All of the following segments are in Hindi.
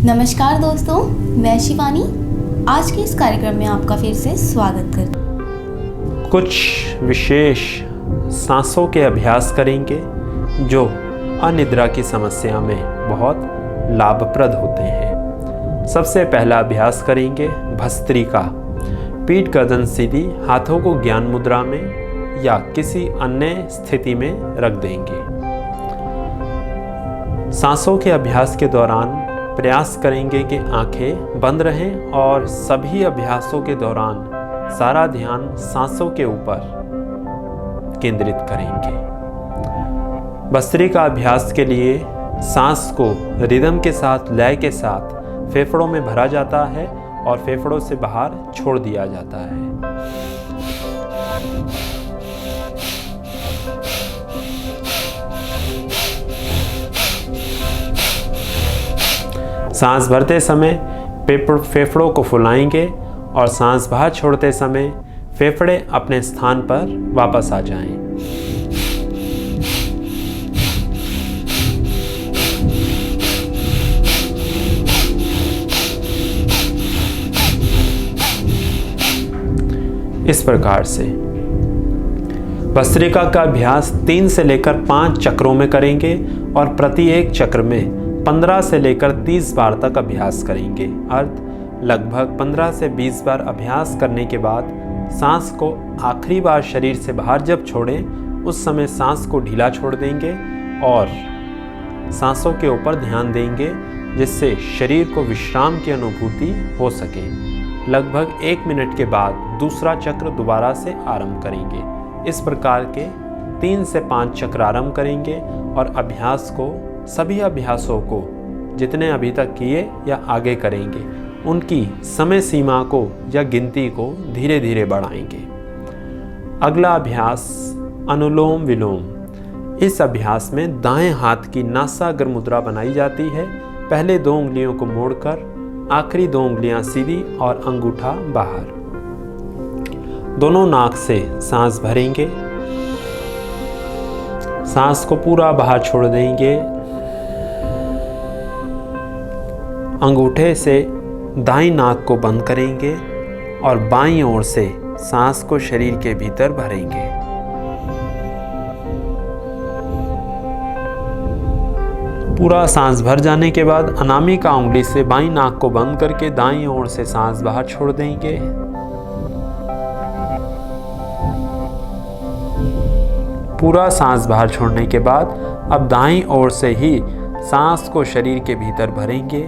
नमस्कार दोस्तों, मैं शिवानी आज के इस कार्यक्रम में आपका फिर से स्वागत करती। कुछ विशेष सांसों के अभ्यास करेंगे जो अनिद्रा की समस्या में बहुत लाभप्रद होते हैं। सबसे पहला अभ्यास करेंगे भस्त्रिका। पीठ गर्दन सीधी, हाथों को ज्ञान मुद्रा में या किसी अन्य स्थिति में रख देंगे। सांसों के अभ्यास के दौरान प्रयास करेंगे कि आंखें बंद रहें और सभी अभ्यासों के दौरान सारा ध्यान सांसों के ऊपर केंद्रित करेंगे। भस्त्रिका अभ्यास के लिए सांस को रिदम के साथ, लय के साथ फेफड़ों में भरा जाता है और फेफड़ों से बाहर छोड़ दिया जाता है। सांस भरते समय फेफड़ों को फुलाएंगे और सांस बाहर छोड़ते समय फेफड़े अपने स्थान पर वापस आ जाएं। इस प्रकार से भस्त्रिका का अभ्यास 3 से लेकर 5 चक्रों में करेंगे और प्रत्येक चक्र में 15 से लेकर 30 बार तक अभ्यास करेंगे। अर्थ लगभग 15 से 20 बार अभ्यास करने के बाद सांस को आखिरी बार शरीर से बाहर जब छोड़ें उस समय सांस को ढीला छोड़ देंगे और सांसों के ऊपर ध्यान देंगे जिससे शरीर को विश्राम की अनुभूति हो सके। लगभग 1 मिनट के बाद दूसरा चक्र दोबारा से आरंभ करेंगे। इस प्रकार के 3 से 5 चक्र आरंभ करेंगे और अभ्यास को, सभी अभ्यासों को जितने अभी तक किए या आगे करेंगे उनकी समय सीमा को या गिनती को धीरे धीरे बढ़ाएंगे। अगला अभ्यास अनुलोम विलोम। इस अभ्यास में दाएं हाथ की नासाग्र मुद्रा बनाई जाती है। पहले 2 उंगलियों को मोड़कर आखिरी 2 उंगलियां सीधी और अंगूठा बाहर। दोनों नाक से सांस भरेंगे, सांस को पूरा बाहर छोड़ देंगे। अंगूठे से दाईं नाक को बंद करेंगे और बाईं ओर से सांस को शरीर के भीतर भरेंगे। पूरा सांस भर जाने के बाद अनामिका उंगली से बाईं नाक को बंद करके दाईं ओर से सांस बाहर छोड़ देंगे। पूरा सांस बाहर छोड़ने के बाद अब दाईं ओर से ही सांस को शरीर के भीतर भरेंगे।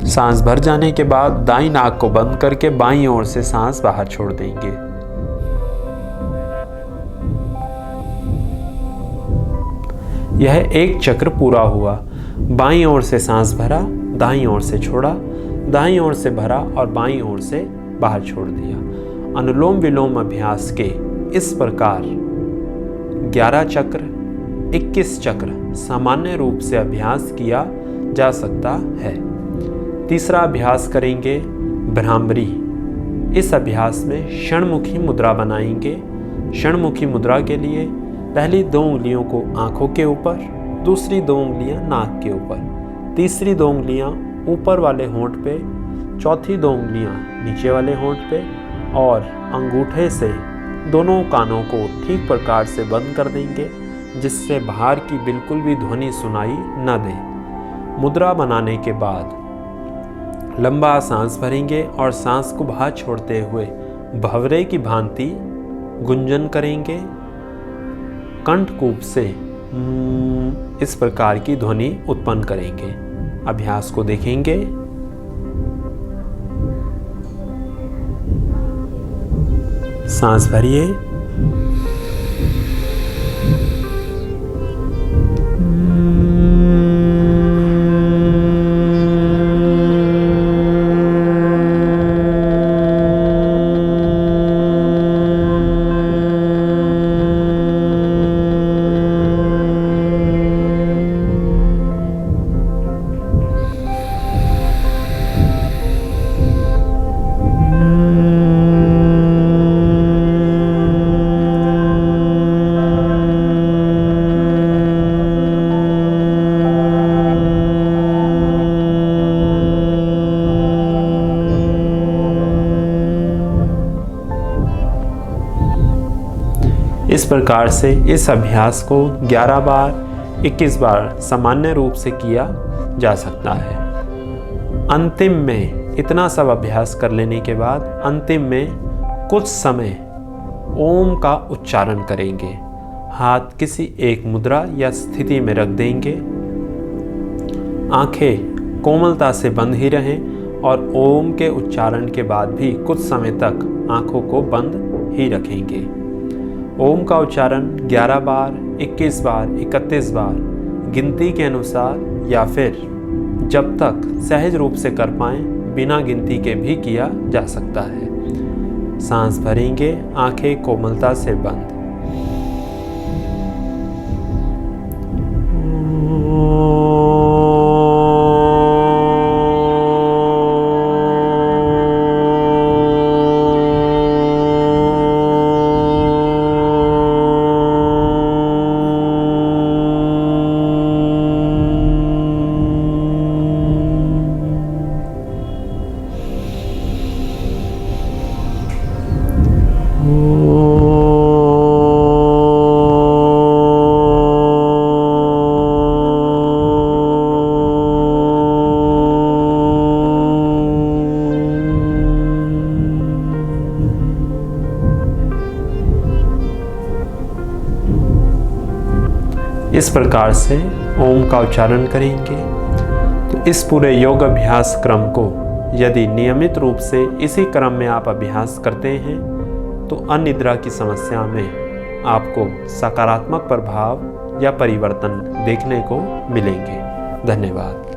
सांस भर जाने के बाद दाईं नाक को बंद करके बाईं ओर से सांस बाहर छोड़ देंगे। यह एक चक्र पूरा हुआ। बाईं ओर से सांस भरा, दाईं ओर से छोड़ा, दाईं ओर से भरा और बाईं ओर से बाहर छोड़ दिया। अनुलोम विलोम अभ्यास के इस प्रकार 11 चक्र, 21 चक्र सामान्य रूप से अभ्यास किया जा सकता है। तीसरा अभ्यास करेंगे भ्रामरी। इस अभ्यास में षणमुखी मुद्रा बनाएंगे। षणमुखी मुद्रा के लिए पहली 2 उंगलियों को आंखों के ऊपर, दूसरी 2 उंगलियां नाक के ऊपर, तीसरी 2 उंगलियां ऊपर वाले होंठ पे, चौथी 2 उंगलियां नीचे वाले होंठ पे और अंगूठे से दोनों कानों को ठीक प्रकार से बंद कर देंगे जिससे बाहर की बिल्कुल भी ध्वनि सुनाई न दे। मुद्रा बनाने के बाद लंबा सांस भरेंगे और सांस को बाहर छोड़ते हुए भंवरे की भांति गुंजन करेंगे। कंठकूप से इस प्रकार की ध्वनि उत्पन्न करेंगे। अभ्यास को देखेंगे। सांस भरिए, इस प्रकार से इस अभ्यास को 11 बार 21 बार सामान्य रूप से किया जा सकता है। अंतिम में इतना सब अभ्यास कर लेने के बाद अंतिम में कुछ समय ओम का उच्चारण करेंगे। हाथ किसी एक मुद्रा या स्थिति में रख देंगे। आंखें कोमलता से बंद ही रहें और ओम के उच्चारण के बाद भी कुछ समय तक आंखों को बंद ही रखेंगे। ओम का उच्चारण 11 बार 21 बार 31 बार गिनती के अनुसार या फिर जब तक सहज रूप से कर पाएं बिना गिनती के भी किया जा सकता है। सांस भरेंगे, आंखें कोमलता से बंद। इस प्रकार से ओम का उच्चारण करेंगे। तो इस पूरे योग अभ्यास क्रम को यदि नियमित रूप से इसी क्रम में आप अभ्यास करते हैं तो अनिद्रा की समस्या में आपको सकारात्मक प्रभाव या परिवर्तन देखने को मिलेंगे। धन्यवाद।